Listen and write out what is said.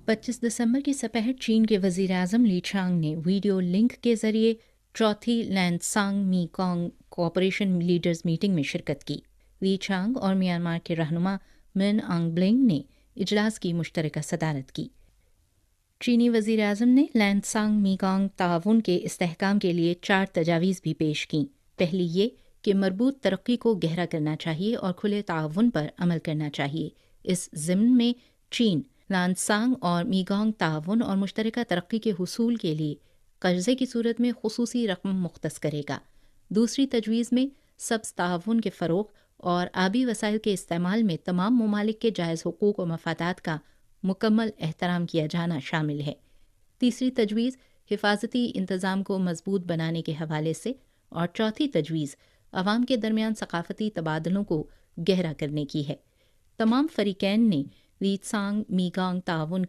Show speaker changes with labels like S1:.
S1: 25 दिसंबर की सपहर चीन के वजीर आज़म ली चांग ने वीडियो लिंक के जरिए चौथी लैंडसांग मीकोंग कोऑपरेशन लीडर्स मीटिंग में शिरकत की। ली चांग और म्यांमार के रहनुमा मिन आंग ब्लिंग ने इजलास की मुश्तरका सदारत की। चीनी वजीर आज़म ने लैंडसांग मीकोंग ताउन के इस्तेहकाम के लिए 4 तजावीज़ भी पेश की। पहली ये कि मरबूत तरक्की को गहरा करना चाहिए और खुले ताउन पर अमल करना चाहिए। इस ज़िम्न में चीन लैंडसांग और मीकोंग ताउन और मुश्तरका तरक्की के हुसूल के लिए कर्ज़े की सूरत में खुसूसी रकम मुख्तस करेगा। दूसरी तजवीज़ में सब्ज़ ताउन के फ़रोग़ और आबी वसाइल के इस्तेमाल में तमाम ममालिक के जायज़ हुकूक और मफादात का मुकम्मल एहतराम किया जाना शामिल है। तीसरी तजवीज़ हिफाजती इंतज़ाम को मजबूत बनाने के हवाले से और चौथी तजवीज़ अवाम के दरमियान सकाफ़ती तबादलों को गहरा करने की है। तमाम फ़रीक़ैन ने लीत्सांग मीकोंग ताउन